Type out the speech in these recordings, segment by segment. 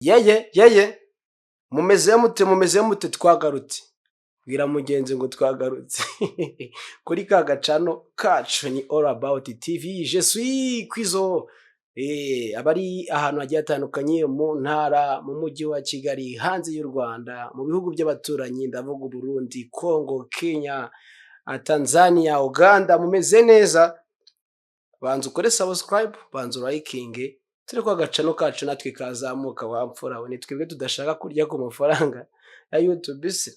Yeye mumeze mute twagarutse bwira mugenzi ngo twagarutse kuri ka gacano kacu ni all about tv je suis kwizo abari ahantu hagiye hatandukanye mu ntara mu mujyi wa Kigali hanze y'u Rwanda mu bihugu by'abaturanyi ndavuga Burundi Congo Kenya Tanzania Uganda mumeze neza banza ukore subscribe banza liking turi kwa gacano kacu natwe kazamuka wapfura we twebwe tudashaka kurya ku mafaranga ya YouTube se.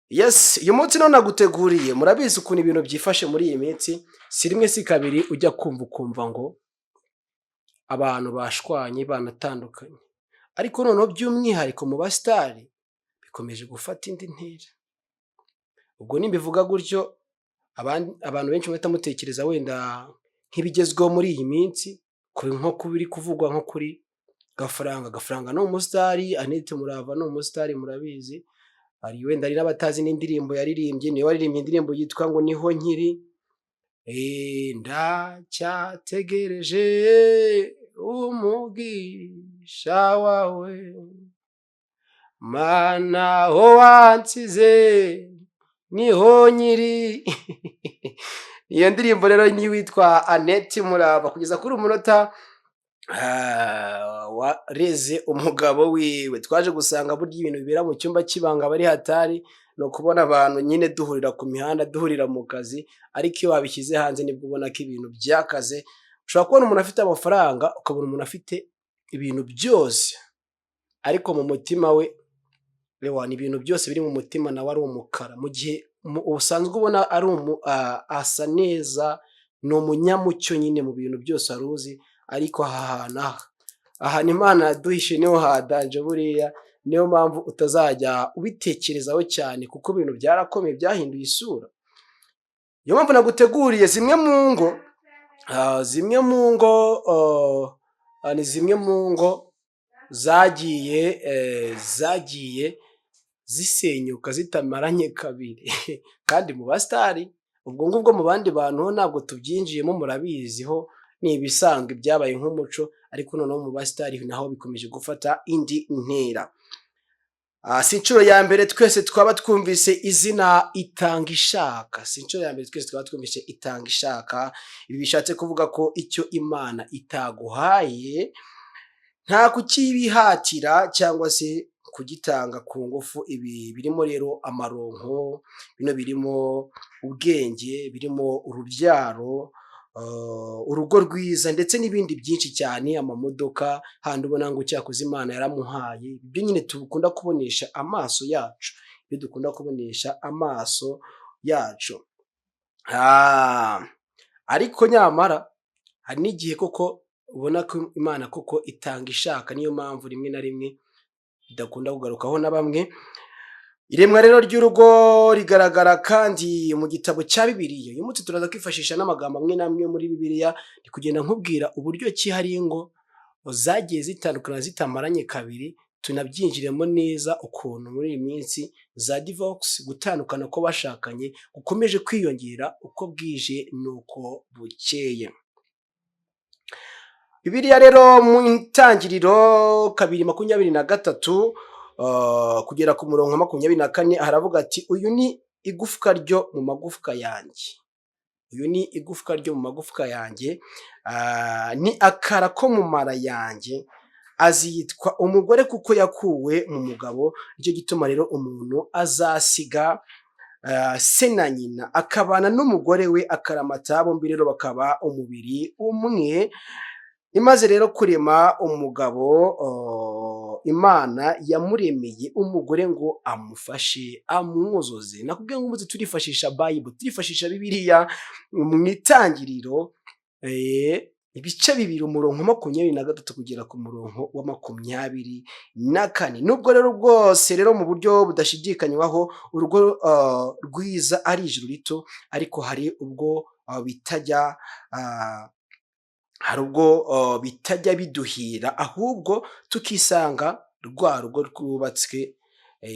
Yes, uyu munsi none naguteguriye murabizi ukuntu ibintu byifashe muri iyi minsi si rimwe si kabiri ujya kumva ngo abantu bashwanye banatandukanye ariko noneho by'umwihariko mu basitari bikomeje gufata indi ntera. Ubwo nimbivuga gutyo abantu benshi bahita mutekereza wenda nk'ibigezweho muri iyi minsi nko kubiri kuvugwa nko kuri Gafaranga no umusitari, Anete Murava no umusitari murabizi, ari wenda ari n'abatazi n'indirimbo yaririmbye niyo waririmbye indirimbo yitwa ngo niho nkiri ndacyategereje umugisha wawe mana ho wansize niho nkiri iyo ndirimbo rero ni witwa Anete Murava kugeza kuri umunota wareze umugabo wiwe twaje gusanga burya ibintu bibera mu cyumba kibanga bari hatari no kubona abantu nyine duhurira ku mihanda duhurira mu kazi ariko iyo wabishyize hanze nibwo ubona ko ibintu byakaze. Ushobora kubona umuntu afite amafaranga ukabona umuntu afite ibintu byose ariko mu mutima we rewa ni ibintu byose biri mu mutima nawe ari umukara mu gihe usanzwe ubona ari asa neza ni umunyamucyo nyine mu bintu byose aruzi ariko aha Imana yaduhishe niho hadanje buriya niyo mpamvu utazajya ubitekerezaho cyane kuko ibintu byarakomeye byahinduye isura. Niyo mpamvu naguteguriye zimwe mu ngo zagiye zisenyuka zitamaranye kabiri kandi mu basitari ubwo ngubwo mu bandi bantu ntabwo tubyinjiyemo murabiziho ni ibisanzwe byabaye nk'umuco ariko noneho mu basitari naho bikomeje gufata indi ntera. Si inshuro ya mbere twese twaba twumvise izina Itangishaka, ibi bishatse kuvuga ko icyo Imana itaguhaye nta kukibihatira cyangwa se kugitanga ku ngufu. Ibi birimo rero amaronko, bino birimo ubwenge, birimo urubyaro, urugo rwiza ndetse n'ibindi byinshi cyane, amamodoka handi ubona ngo cyakoze Imana yaramuhaye. Ibyo nyine dukunda kubonesha amaso yacu, ariko nyamara hari n'igihe koko ubona ko Imana koko itanga ishaka. Niyo mpamvu rimwe na rimwe bidakunda kugarukaho na bamwe. Iremwa rero ry'urugo rigaragara kandi mu gitabo cya Bibiliya. Uyu munsi turaza kwifashisha n'amagambo amwe n'amwe muri Bibiliya ndi kugenda nkubwira uburyo ki hari ingo zagiye zitandukana zitamaranye kabiri, tunabyinjiremo neza ukuntu muri iyi minsi za divorce, gutandukana ko bashakanye gukomeje kwiyongera uko bwije n'uko bukeye. Bibiliya rero mu Intangiriro 2:23 kugera ku murongo 24 haravuga ati uyu ni igufwa ryo mu magufwa yanjye, ni akara ko mu mara yanjye, azitwa umugore kuko yakuwe mu mugabo. Nicyo gituma rero umuntu azasiga se na nyina akabana n'umugore we akaramata, bombi rero bakaba umubiri umwe. Imaze rero kurema umugabo, Imana yamuremeye umugore ngo amufashe amwuzuze. Nakubwiye ngo umunsi turifashisha Bible, turifashisha Bibiliya mu Itangiriro ibice 2 umurongo 23 kugera ku murongo wa 24. Nubwo rero bwose rero mu buryo budashidikanywaho urugo rwiza ari ijuru rito, ariko hari ubwo bitajya biduhira, ahubwo tukisanga rwa rugo rwubatswe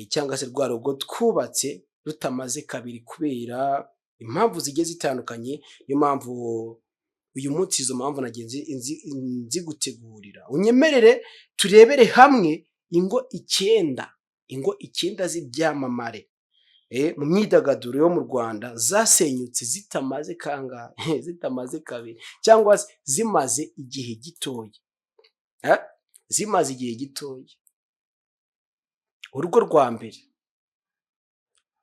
cyangwa se rwa rugo twubatse rutamaze kabiri kubera impamvu zigiye zitandukanye. Niyo mpamvu uyu munsi izo mpamvu nagenzi nzi gutegurira. Unyemerere turebere hamwe ingo 9 z'ibyamamare mu myidagaduro yo mu Rwanda zasenyutse zitamaze kangahe, zitamaze kabiri, cyangwa zimaze igihe gitoya. Zimaze igihe gitoya. Urugo rwa mbere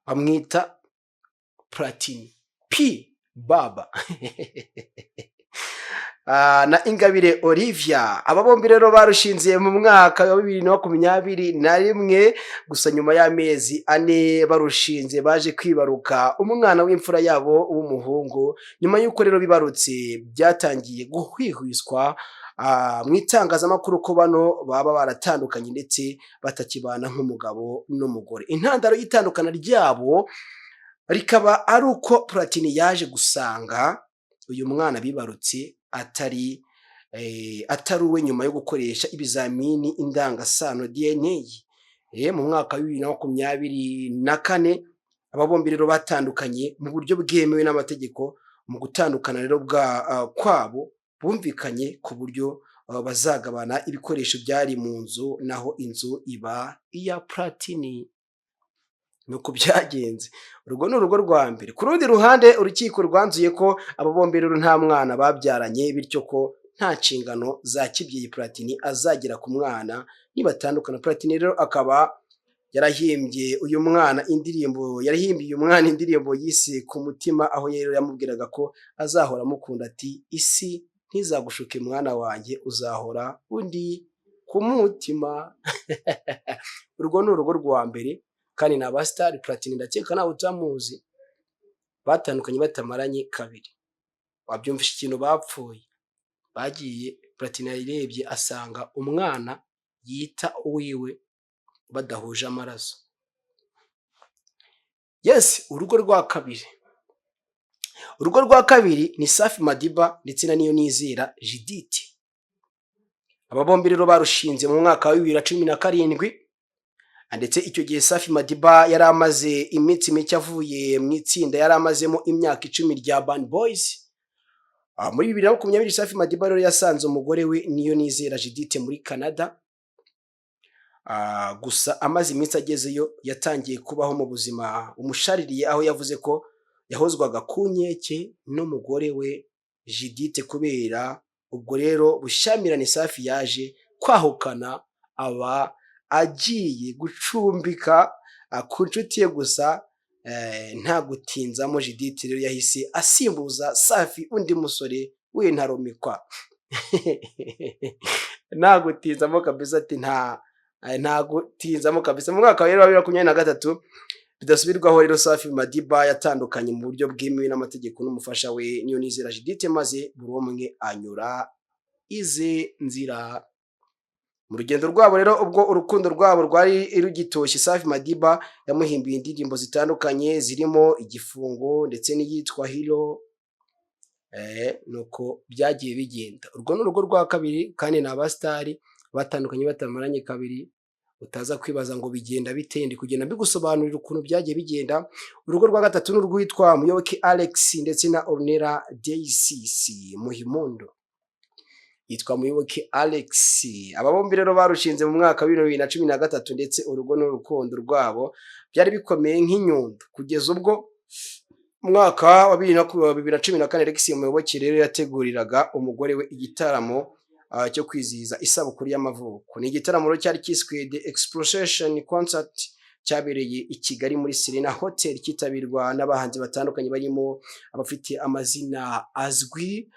bamwita Platini P Baba na Ingabire Olivia. Aba bombi rero barushinze mu mwaka wa 2021, gusa nyuma y'amezi 4 barushinze baje kwibaruka umwana w'imfura yabo w'umuhungu. Nyuma y'uko rero bibarutse byatangiye guhwihwiswa mu itangazamakuru ko bano baba baratandukanye ndetse batakibana nk'umugabo n'umugore. Intandaro y'itandukana ryabo rikaba ari uko Platini yaje gusanga uyu mwana bibarutse atari uwe nyuma yo gukoresha ibizamini indangasano DNA mu mwaka wa 2024. Aba bombi rero batandukanye mu buryo bwemewe n'amategeko. Mu gutandukana rero kwabo bumvikanye ku buryo bazagabana ibikoresho byari mu nzu, naho inzu iba iya Platini. Nuko byagenze. Urugo ni urugo rwa mbere. Ku rundi ruhande urukiko rwanzuye ko aba bombi rero nta mwana babyaranye, bityo ko nta nshingano za kibyeyi Platini azagira ku mwana nibatandukana. Platini rero akaba yarahimbye uyu mwana indirimbo yise ku mutima, aho rero yamubwiraga ko azahora amukunda, ati isi ntizagushuke mwana wanjye, uzahora undi ku mutima. Urwo ni urugo rwa mbere kandi na abasitari. Platini ndakeka nawe utamuzi, batandukanye batamaranye kabiri. Wabyumvisha ikintu bapfuye. Bagiye Platini yarebye asanga umwana yita uwiwe badahuje amaraso. Yes, urugo rwa kabiri. Urugo rwa kabiri ni Safi Madiba ndetse na Niyonizera Judith. Aba bombi rero barushinze mu mwaka wa 2017, ndetse icyo gihe Safi Madiba yari amaze iminsi mike avuye mu itsinda yari amazemo imyaka 10 rya Band Boys. Muri 2020 Safi Madiba rero yasanze umugore we Niyonizera Judith muri Canada. Gusa amaze iminsi agezeyo yatangiye kubaho mu buzima umushaririye, aho yavuze ko yahozwaga ku nkeke n'umugore we Judith. Kubera ubwo rero bushyamirane Safi yaje kwahukana, aba agiye gucumbika ku nshuti ye. Gusa nta gutinzamo Judith rero yahise asimbuza Safi undi musore w'intarumikwa. Nta gutinzamo kabisa, ati nta gutinzamo kabisa. Mu mwaka wa 2023 bidasubirwaho rero Safi Madiba yatandukanye mu buryo bwemewe n'amategeko n'umufasha we Niyonizera Judith, maze buri umwe anyura ize nzira. Mu rugendo rwabo rero, ubwo urukundo rwabo rwari rugitoshye, Safi Madiba yamuhimbiye indirimbo zitandukanye zirimo Igifungo ndetse n'iyitwa Hero. Nuko byagiye bigenda. Urwo ni urugo rwa kabiri kandi ni abasitari batandukanye batamaranye kabiri. Utaza kwibaza ngo bigenda bite, ndi kugenda bigusobanurira ukuntu byagiye bigenda. Urugo rwa gatatu ni urwitwa Muyoboke Alex ndetse na Ornella Daisy Muhimondo. Yitwa Muyoboke Alex. Aba bombi rero barushinze mu mwaka wa 2013, ndetse urugo n'urukundo rwabo byari bikomeye nk'inyundo, kugeza ubwo mwaka wa 2014 Alex Muyoboke rero yateguriraga umugore we igitaramo cyo kwizihiza isabukuru y'amavuko. Ni igitaramo cyari kiswe The Explosion Concert, cyabereye i Kigali muri Serena Hotel, kitabirwa n'abahanzi batandukanye barimo abafite amazina azwi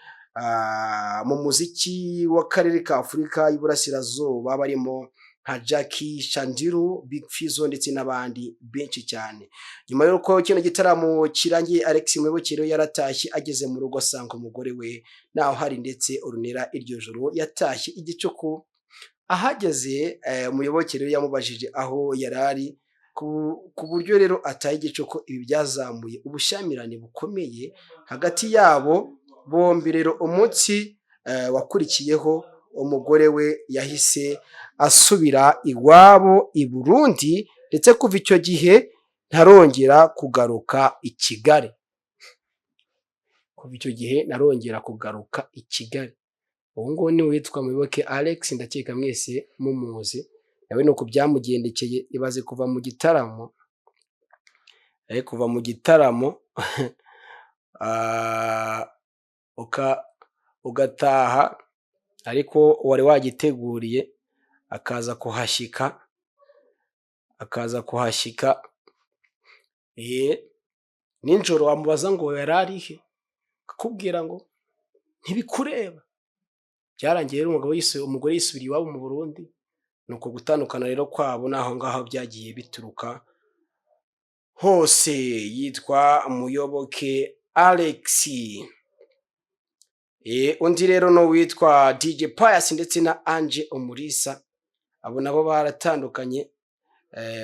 mu muziki w'akarere ka Afurika y'Iburasirazuba, barimo nka Jackie Chandiru, Big Fizzo ndetse n'abandi benshi cyane. Nyuma y'uko kino gitaramo kirangiye, Alex Muyoboke rero yaratashye. Ageze mu rugo asanga umugore we naho hari, ndetse Ornella iryo joro yatashye igicuku. Ahageze Muyoboke rero yamubajije aho yarari, ku buryo rero ataye igicuku. Ibi byazamuye ubushyamirane bukomeye hagati yabo bombi. Rero umunsi wakurikiyeho umugore we yahise asubira iwabo i Burundi, ndetse kuva icyo gihe ntarongera kugaruka i Kigali. kuva icyo gihe narongera kugaruka i Kigali. Ubu ngubu ni witwa Muyoboke Alex, ndakeka mwese mumuzi, nawe nuko byamugendekeye. Ibaze kuva mu gitaramo ugataha ariko wari wagiteguriye, akaza kuhashyika nijoro wamubaza ngo yari arihe, akakubwira ngo ntibikureba. Byarangiye rero umugore yisubiriye iwabo mu Burundi. Nuko gutandukana rero kwabo naho ngaho byagiye bituruka hose. Yitwa Muyoboke Alex. Undi rero no witwa DJ Pius ndetse na Ange Umulisa, abo nabo baratandukanye.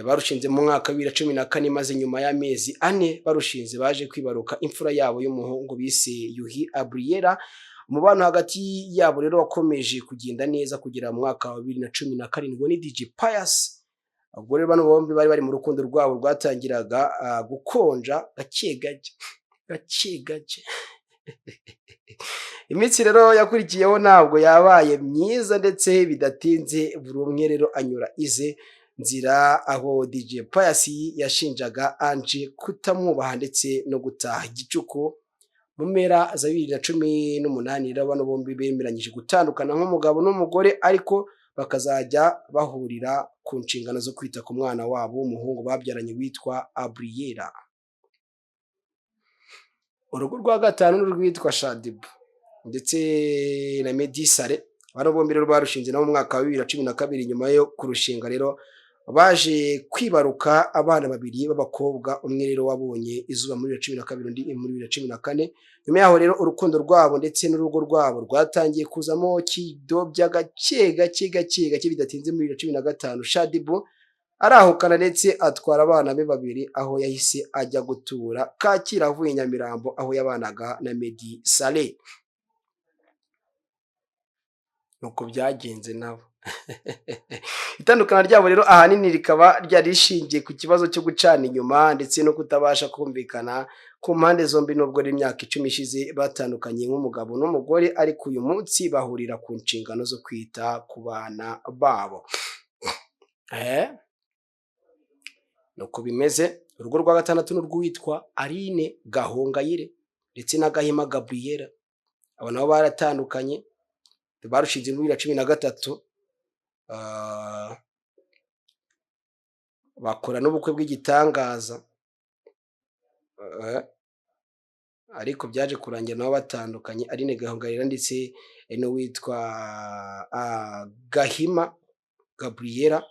Barushinze mu mwaka wa 2014, maze nyuma y'amezi 4 barushinze baje kwibaruka imfura yabo y'umuhungu bise Yuhi Abriera. Umubano hagati yabo rero wakomeje kugenda neza kugera mu mwaka wa 2017 ni DJ Pius. Ubwo rero bano bombi bari bari mu rukundo rwabo rwatangiraga gukonja gake gake. Iminsi rero yakurikiyeho ntabwo yabaye myiza, ndetse bidatinze buri umwe rero anyura ize nzira, aho DJ Pius yashinjaga Ange kutamwubaha ndetse no gutaha igicuku. Mu mpera za 2018 rero bano bombi bemeranyije gutandukana nk'umugabo n'umugore, ariko bakazajya bahurira ku nshingano zo kwita ku mwana wabo w'umuhungu babyaranye witwa Abriera. Urugo rwa gatanu n'urwitwa Shadibu ndetse na Medisare, bano bombi rero barushinze no mu mwaka wa 2012. Nyuma yo kurushinga rero baje kwibaruka abana babiri b'abakobwa, umwe rero wabonye izuba muri 2012 undi muri 2014. Nyuma yaho rero urukundo rwabo ndetse n'urugo rwabo rwatangiye kuzamo kidobya gake bidatinze muri 2015 Shadibu arahukana ndetse atwara abana be babiri, aho yahise ajya gutura Kacyiru avuye Nyamirambo, aho yabanaga na Medisare. Nuko byagenze nabo. Itandukana ryabo rero ahanini rikaba ryari rishingiye ku kibazo cyo gucana inyuma ndetse no kutabasha kumvikana ku mpande zombi. Nubwo ari imyaka 10 ishize batandukanye nk'umugabo n'umugore, ariko uyu munsi bahurira ku nshingano zo kwita ku bana babo. Nuko bimeze. Urugo rwa gatandatu n'urwitwa Aline Gahongayire ndetse na Gahima Gabriela, abo nabo baratandukanye, barushinze muri 2013. Bakora n'ubukwe bw'igitangaza, ariko byaje kurangira nabo batandukanye. Aline Gahongayire ndetse no witwa Gahima Gabriela.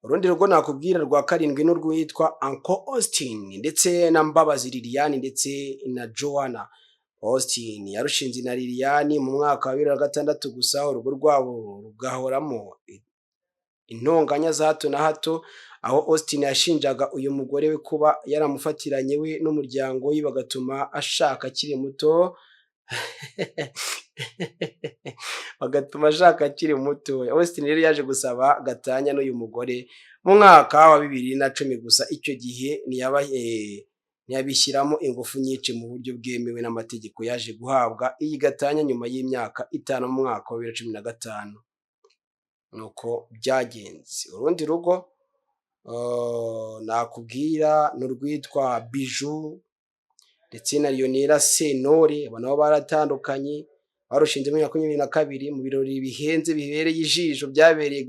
Urundi rugo nakubwira rwa karindwi n'urwitwa Uncle Austin ndetse na Mbabazi Liliane ndetse na Joanna. Austin yarushinze na Liliane mu mwaka wa 2006 gusa. Urugo rwabo rugahoramo intonganya za hato na hato, aho Austin yashinjaga uyu mugore we kuba yaramufatiranye we n'umuryango we, bagatuma ashaka akiri muto. Austin rero yaje gusaba gatanya n'uyu mugore mu mwaka wa 2010 gusa. Icyo gihe ntiyabishyiramo ingufu nyinshi mu buryo bwemewe n'amategeko. Yaje guhabwa iyi gatanya nyuma y'imyaka 5 mu mwaka wa 2015. Nuko byagenze. Urundi rugo nakubwira n'urwitwa Biju ndetse na Lionera Sentore, abo nabo baratandukanye. Barushinze mu 2022 mu birori bihenze bibereye ijisho byabereye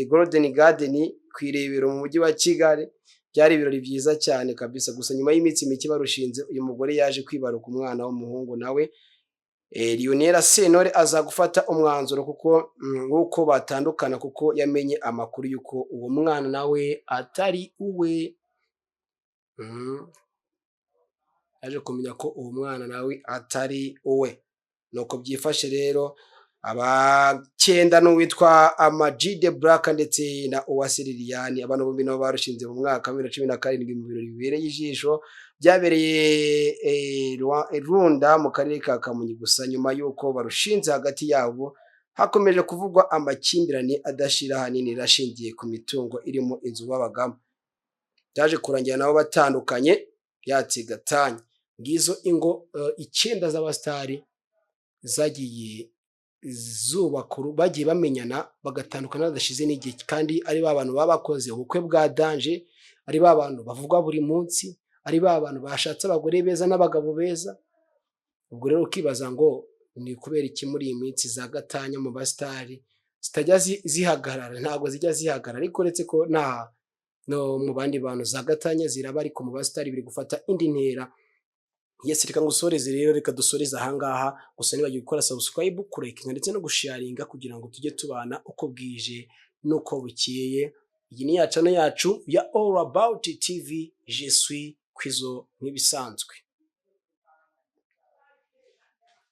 Golden Garden kwirebero mu mujyi wa Kigali. Byari ibirori byiza cyane kabisa. Gusa nyuma y'iminsi mike barushinze, uyu mugore yaje kwibaruka umwana w'umuhungu, nawe Lionera Sentore aza gufata umwanzuro kuko batandukana, kuko yamenye amakuru yuko uwo mwana nawe atari uwe. Yaje kumenya ko uwo mwana nawe atari uwe. Nuko byifashe rero. Abacyenda n'uwitwa Ama-G The Black ndetse na Uwase Liliane, abantu bombi nabo barushinze mu mwaka wa 2017 mu birori bibereye ijisho byabereye Runda mu karere ka Kamonyi. Gusa nyuma yuko barushinze hagati yabo hakomeje kuvugwa amakimbirane adashira, hanini rashingiye ku mitungo irimo inzu babagamo. Byaje kurangira nabo batandukanye yatse gatanya. ngizo ingo 9 z'abasitari zagiye bagiye bamenyana bagatandukana badashize n'igihe, kandi ari ba bantu baba bakoze ubukwe bwa danje, ari ba bantu bavugwa buri munsi, ari ba bantu bashatse abagore beza n'abagabo beza. Ubwo rero ukibaza ngo ni kubera iki muri iyi minsi za gatanya mu basitari zitajya zihagarara? Ntabwo zijya zihagarara, ariko uretse ko no mu bandi bantu za gatanya ziraba, ariko mu basitari biri gufata indi ntera. Yes, reka ngusoreze rero, reka dusoreze ahangaha. Gusa nibagiwe gukora subscribe, kurekinga ndetse no gusharinga kugira ngo tujye tubana uko bwije nuko bukeye. Iyi ni ya channel yacu ya All About TV, je suis Kwizo nk'ibisanzwe.